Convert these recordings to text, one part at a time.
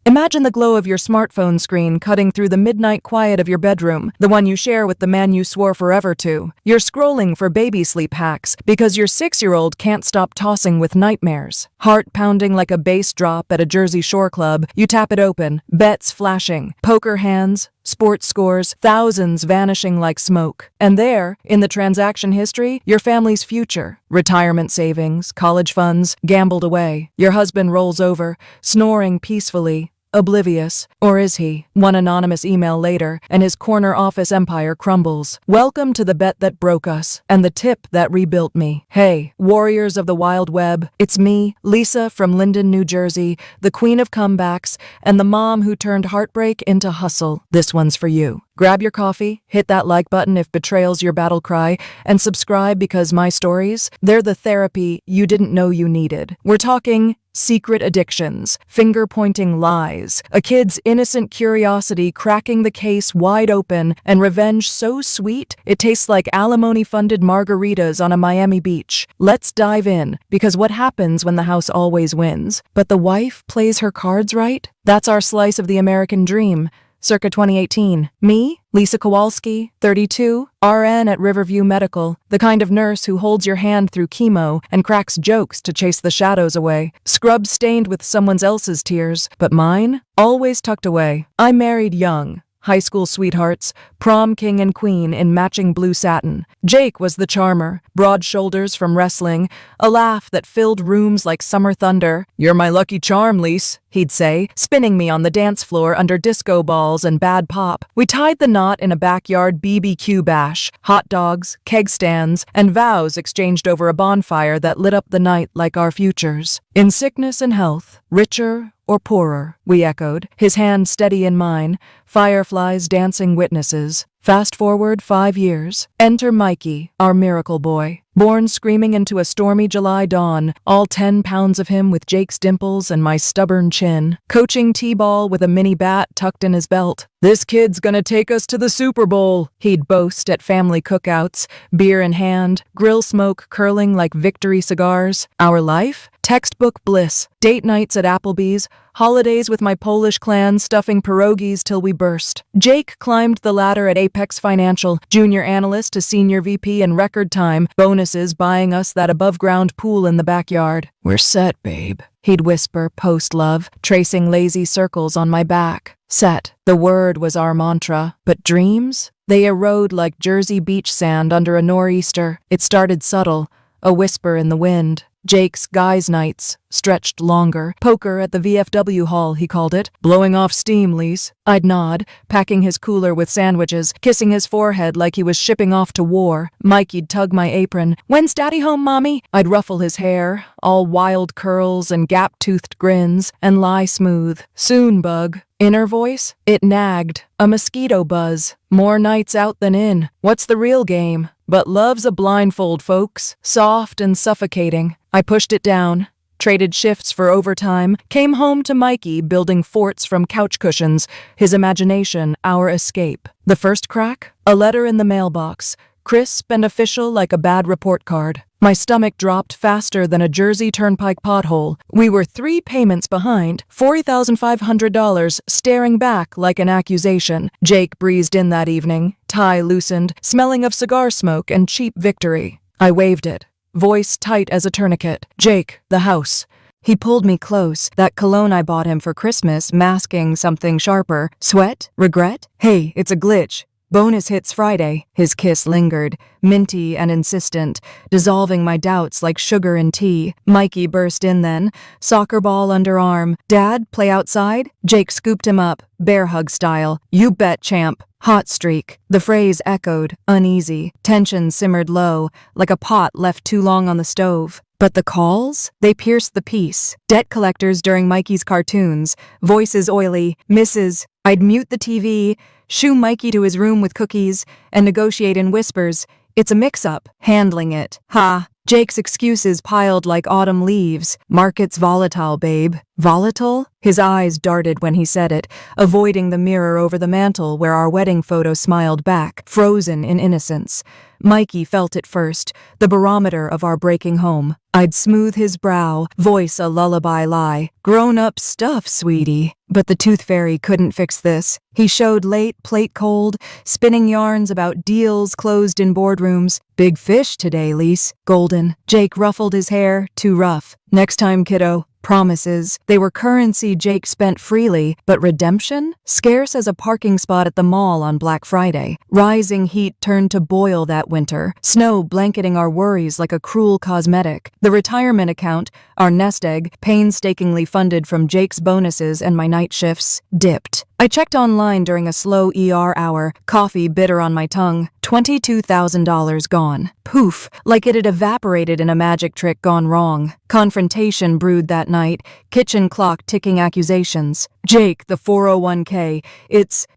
Imagine the glow of your smartphone screen cutting through the midnight quiet of your bedroom, the one you share with the man you swore forever to. You're scrolling for baby sleep hacks because your 6-year-old can't stop tossing with nightmares. Heart pounding like a bass drop at a Jersey Shore club, you tap it open, bets flashing, poker hands, sports scores, thousands vanishing like smoke. And there, in the transaction history, your family's future. Retirement savings, college funds, gambled away. Your husband rolls over, snoring peacefully, oblivious. Or is he? One anonymous email later, and his corner office empire crumbles. Welcome to the bet that broke us, and the tip that rebuilt me. Hey, warriors of the wild web, it's me, Lisa from Linden, New Jersey, the queen of comebacks, and the mom who turned heartbreak into hustle. This one's for you. Grab your coffee, hit that like button if betrayal's your battle cry, and subscribe because my stories, they're the therapy you didn't know you needed. We're talking secret addictions, finger-pointing lies, a kid's innocent curiosity cracking the case wide open, and revenge so sweet it tastes like alimony-funded margaritas on a Miami beach. Let's dive in, because what happens when the house always wins, but the wife plays her cards right? That's our slice of the American dream. Circa 2018. Me, Lisa Kowalski, 32, RN at Riverview Medical, the kind of nurse who holds your hand through chemo and cracks jokes to chase the shadows away. Scrub stained with someone else's tears, but mine, always tucked away. I married young. High school sweethearts, prom king and queen in matching blue satin. Jake was the charmer, broad shoulders from wrestling, a laugh that filled rooms like summer thunder. "You're my lucky charm, Lise," he'd say, spinning me on the dance floor under disco balls and bad pop. We tied the knot in a backyard BBQ bash, hot dogs, keg stands, and vows exchanged over a bonfire that lit up the night like our futures. In sickness and health, richer or poorer, we echoed, his hand steady in mine, fireflies dancing witnesses. Fast forward 5 years. Enter Mikey, our miracle boy. Born screaming into a stormy July dawn, all 10 pounds of him with Jake's dimples and my stubborn chin. Coaching t-ball with a mini bat tucked in his belt. "This kid's gonna take us to the Super Bowl," he'd boast at family cookouts, beer in hand, grill smoke curling like victory cigars. Our life? Textbook bliss. Date nights at Applebee's, holidays with my Polish clan stuffing pierogies till we burst. Jake climbed the ladder at Apex Financial, junior analyst to senior VP in record time, bonuses buying us that above-ground pool in the backyard. "We're set, babe," he'd whisper post-love, tracing lazy circles on my back. Set. The word was our mantra. But dreams? They erode like Jersey beach sand under a nor'easter. It started subtle, a whisper in the wind. Jake's guys' nights stretched longer. Poker at the VFW hall, he called it. "Blowing off steam, Lise." I'd nod, packing his cooler with sandwiches, kissing his forehead like he was shipping off to war. Mikey'd tug my apron. "When's Daddy home, Mommy?" I'd ruffle his hair, all wild curls and gap-toothed grins, and lie smooth. "Soon, bug." Inner voice? It nagged. A mosquito buzz. More nights out than in. What's the real game? But love's a blindfold, folks. Soft and suffocating. I pushed it down, traded shifts for overtime, came home to Mikey building forts from couch cushions, his imagination our escape. The first crack? A letter in the mailbox, crisp and official like a bad report card. My stomach dropped faster than a Jersey Turnpike pothole. We were 3 payments behind, $40,500 staring back like an accusation. Jake breezed in that evening, tie loosened, smelling of cigar smoke and cheap victory. I waved it, voice tight as a tourniquet. "Jake, the house." He pulled me close, that cologne I bought him for Christmas masking something sharper. Sweat? Regret? "Hey, it's a glitch. Bonus hits Friday." His kiss lingered, minty and insistent, dissolving my doubts like sugar in tea. Mikey burst in then, soccer ball underarm. "Dad, play outside?" Jake scooped him up, bear hug style. "You bet, champ." Hot streak. The phrase echoed, uneasy. Tension simmered low, like a pot left too long on the stove. But the calls? They pierced the peace. Debt collectors during Mikey's cartoons. Voices oily. Mrs. I'd mute the TV, shoo Mikey to his room with cookies, and negotiate in whispers. "It's a mix-up." Handling it. Ha. Jake's excuses piled like autumn leaves. "Market's volatile, babe." Volatile? His eyes darted when he said it, avoiding the mirror over the mantel where our wedding photo smiled back, frozen in innocence. Mikey felt it first, the barometer of our breaking home. I'd smooth his brow, voice a lullaby lie. Grown-up stuff, sweetie. But the tooth fairy couldn't fix this. He showed late, plate cold, spinning yarns about deals closed in boardrooms. Big fish today, Lise. Golden. Jake ruffled his hair, too rough. Next time, kiddo. Promises. They were currency Jake spent freely, but redemption? Scarce as a parking spot at the mall on Black Friday. Rising heat turned to boil that winter, snow blanketing our worries like a cruel cosmetic. The retirement account, our nest egg, painstakingly funded from Jake's bonuses and my night shifts, dipped. I checked online during a slow ER hour, coffee bitter on my tongue. $22,000 gone. Poof, like it had evaporated in a magic trick gone wrong. Confrontation brewed that night, kitchen clock ticking accusations. Jake, the 401k,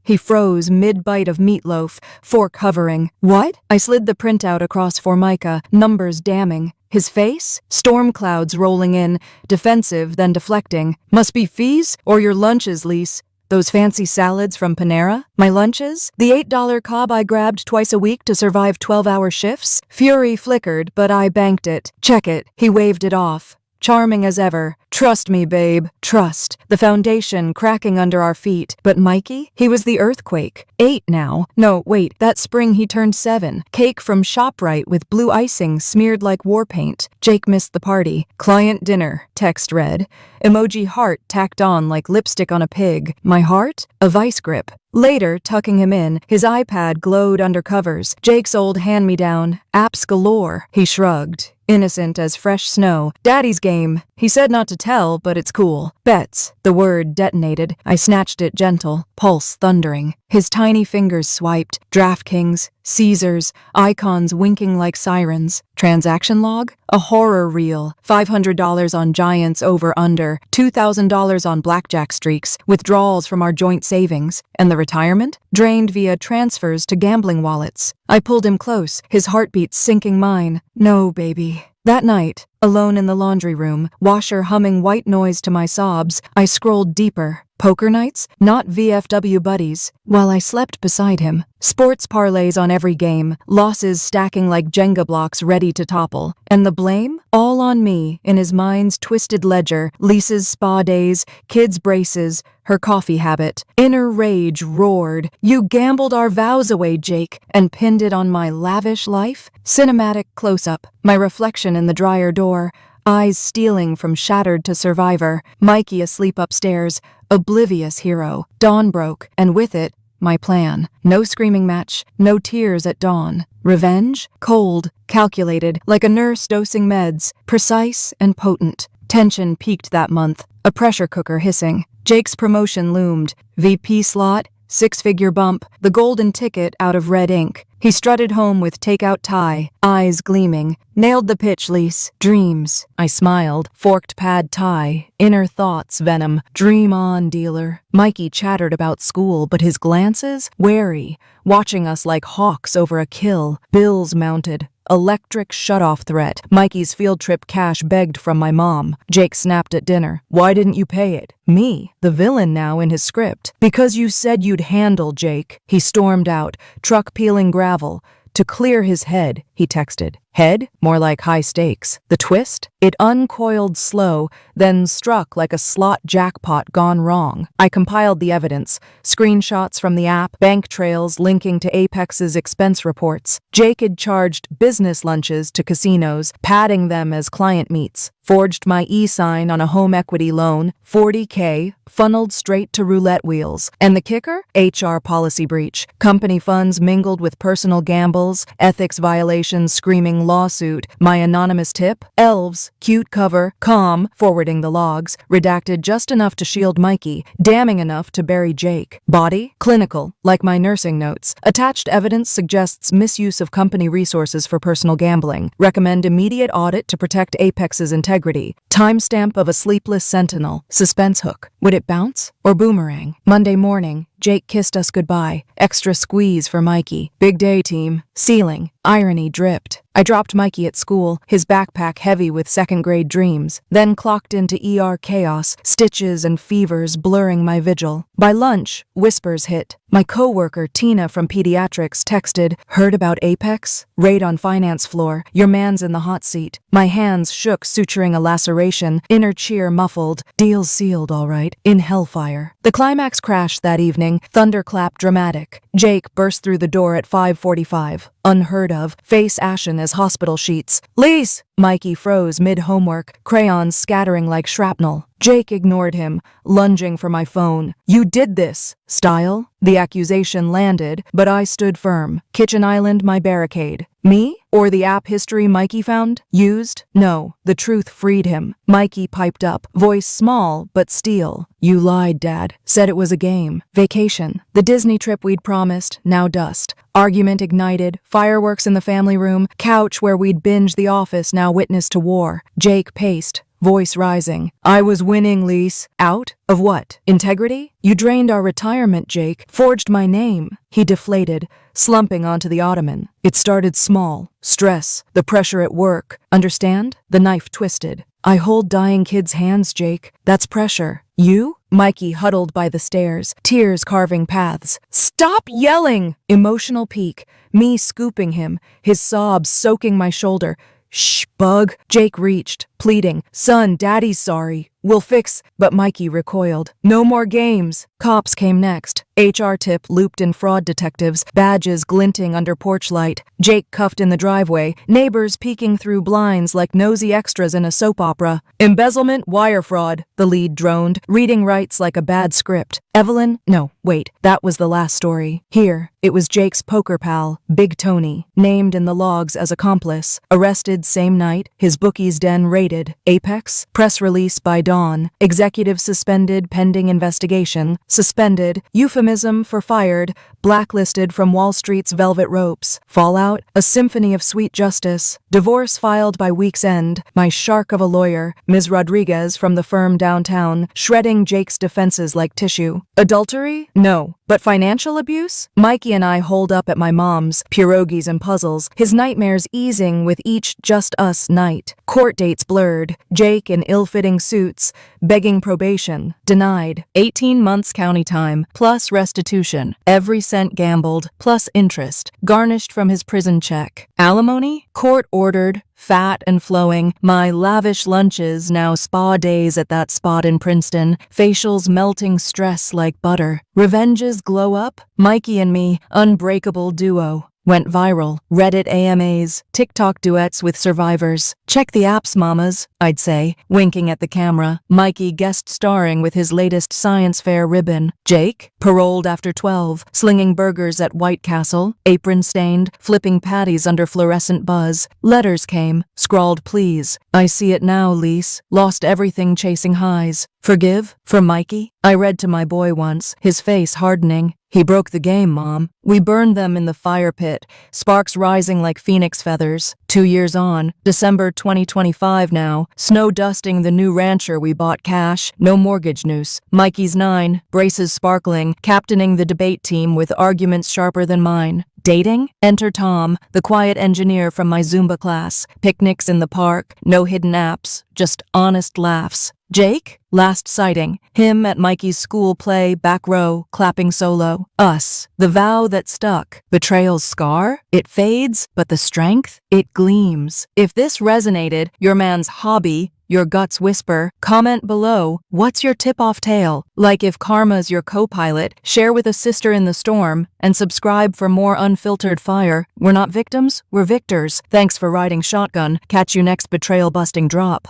he froze mid-bite of meatloaf, fork hovering. What? I slid the printout across Formica, numbers damning. His face? Storm clouds rolling in, defensive then deflecting. Must be fees or your lunches, Lise. Those fancy salads from Panera? My lunches? The $8 cob I grabbed twice a week to survive 12-hour shifts? Fury flickered, but I banked it. Check it. He waved it off. Charming as ever. Trust me, babe. Trust. The foundation cracking under our feet. But Mikey? He was the earthquake. 8 now. No, wait. That spring he turned 7. Cake from ShopRite with blue icing smeared like war paint. Jake missed the party. Client dinner. Text read. Emoji heart tacked on like lipstick on a pig. My heart? A vice grip. Later, tucking him in, his iPad glowed under covers. Jake's old hand-me-down. Apps galore. He shrugged. Innocent as fresh snow. Daddy's game. He said not to tell, but it's cool. Bets. The word detonated. I snatched it gentle, pulse thundering. His tiny fingers swiped. DraftKings, Caesars, icons winking like sirens. Transaction log? A horror reel. $500 on Giants over-under. $2,000 on blackjack streaks. Withdrawals from our joint savings. And the retirement? Drained via transfers to gambling wallets. I pulled him close, his heartbeat sinking mine. No, baby. That night, alone in the laundry room, washer humming white noise to my sobs, I scrolled deeper. Poker nights? Not VFW buddies. While I slept beside him. Sports parlays on every game, losses stacking like Jenga blocks ready to topple. And the blame? All on me, in his mind's twisted ledger, Lisa's spa days, kids' braces, her coffee habit. Inner rage roared. You gambled our vows away, Jake, and pinned it on my lavish life? Cinematic close-up, my reflection in the dryer door, eyes stealing from shattered to survivor, Mikey asleep upstairs, oblivious hero. Dawn broke, and with it, my plan. No screaming match, no tears at dawn. Revenge? Cold, calculated, like a nurse dosing meds, precise and potent. Tension peaked that month, a pressure cooker hissing. Jake's promotion loomed. VP slot, 6-figure bump, the golden ticket out of red ink. He strutted home with takeout tie, eyes gleaming. Nailed the pitch, Lise. Dreams. I smiled. Forked pad tie. Inner thoughts, venom. Dream on, dealer. Mikey chattered about school, but his glances? Wary. Watching us like hawks over a kill. Bills mounted. Electric shutoff threat. Mikey's field trip cash begged from my mom. Jake snapped at dinner. Why didn't you pay it? Me, the villain now in his script. Because you said you'd handle, Jake. He stormed out, truck peeling gravel. To clear his head, he texted. Head? More like high stakes. The twist? It uncoiled slow, then struck like a slot jackpot gone wrong. I compiled the evidence. Screenshots from the app, bank trails linking to Apex's expense reports. Jake had charged business lunches to casinos, padding them as client meets. Forged my e-sign on a home equity loan, $40K, funneled straight to roulette wheels. And the kicker? HR policy breach. Company funds mingled with personal gambles, ethics violations screaming lawsuit. My anonymous tip? Elves, cute cover, calm, forwarding the logs, redacted just enough to shield Mikey, damning enough to bury Jake. Body? Clinical, like my nursing notes. Attached evidence suggests misuse of company resources for personal gambling. Recommend immediate audit to protect Apex's integrity. Timestamp of a sleepless sentinel. Suspense hook. Would it bounce or boomerang? Monday morning, Jake kissed us goodbye. Extra squeeze for Mikey. Big day, team. Ceiling. Irony dripped. I dropped Mikey at school, his backpack heavy with second-grade dreams, then clocked into ER chaos, stitches and fevers blurring my vigil. By lunch, whispers hit. My coworker, Tina from pediatrics, texted, "Heard about Apex? Raid on finance floor. Your man's in the hot seat." My hands shook, suturing a laceration, inner cheer muffled. Deal sealed, all right. In hellfire. The climax crashed that evening, thunderclap dramatic. Jake burst through the door at 5:45. Unheard of, face ashen as hospital sheets. "Lise!" Mikey froze mid-homework, crayons scattering like shrapnel. Jake ignored him, lunging for my phone. "You did this!" Style? The accusation landed, but I stood firm. Kitchen Island my barricade. Me? Or the app history Mikey found? Used? No. The truth freed him. Mikey piped up, voice small but steel. "You lied, Dad. Said it was a game. Vacation. The Disney trip we'd promised, now dust. Argument ignited, fireworks in the family room, couch where we'd binge The Office, now witness to war." Jake paced, voice rising. "I was winning, Lise." "Out? Of what? Integrity? You drained our retirement, Jake. Forged my name." He deflated, slumping onto the ottoman. "It started small. Stress. The pressure at work. Understand?" The knife twisted. "I hold dying kids' hands, Jake. That's pressure. You?" Mikey huddled by the stairs, tears carving paths. "Stop yelling!" Emotional peak. Me scooping him, his sobs soaking my shoulder. "Shh, bug." Jake reached, pleading. "Son, Daddy's sorry. We'll fix." But Mikey recoiled. "No more games." Cops came next. HR tip looped in fraud detectives, badges glinting under porch light. Jake cuffed in the driveway, neighbors peeking through blinds like nosy extras in a soap opera. "Embezzlement, wire fraud," the lead droned, reading rights like a bad script. Evelyn? No, wait, that was the last story. Here, it was Jake's poker pal, Big Tony, named in the logs as accomplice. Arrested same night, his bookie's den raided. Apex? Press release by dawn. Executive suspended pending investigation. Suspended. Euphemism for fired. Blacklisted from Wall Street's velvet ropes. Fallout? A symphony of sweet justice. Divorce filed by week's end. My shark of a lawyer, Ms. Rodriguez from the firm downtown, shredding Jake's defenses like tissue. Adultery? No. But financial abuse? Mikey and I holed up at my mom's, pierogies and puzzles, his nightmares easing with each just us night. Court dates blurred, Jake in ill-fitting suits, begging probation, denied. 18 months county time, plus restitution. Every cent gambled, plus interest, garnished from his prison check. Alimony? Court ordered. Fat and flowing, my lavish lunches, now spa days at that spot in Princeton, facials melting stress like butter. Revenges glow up, Mikey and me, unbreakable duo. Went viral. Reddit AMAs, TikTok duets with survivors. Check the apps, mamas, I'd say, winking at the camera. Mikey guest starring with his latest science fair ribbon. Jake, paroled after 12, slinging burgers at White Castle, apron stained, flipping patties under fluorescent buzz. Letters came, scrawled please. I see it now, Lise. Lost everything chasing highs. Forgive? From Mikey? I read to my boy once, his face hardening. He broke the game, Mom. We burned them in the fire pit, sparks rising like phoenix feathers. 2 years on, December 2025 now, snow dusting the new rancher we bought cash, no mortgage noose. Mikey's 9, braces sparkling, captaining the debate team with arguments sharper than mine. Dating? Enter Tom, the quiet engineer from my Zumba class. Picnics in the park, no hidden apps, just honest laughs. Jake? Last sighting. Him at Mikey's school play, back row, clapping solo. Us. The vow that stuck. Betrayal's scar? It fades, but the strength? It gleams. If this resonated, your man's hobby, your guts whisper, comment below, what's your tip-off tale? Like if karma's your co-pilot, share with a sister in the storm, and subscribe for more unfiltered fire. We're not victims, we're victors. Thanks for riding shotgun. Catch you next betrayal-busting drop.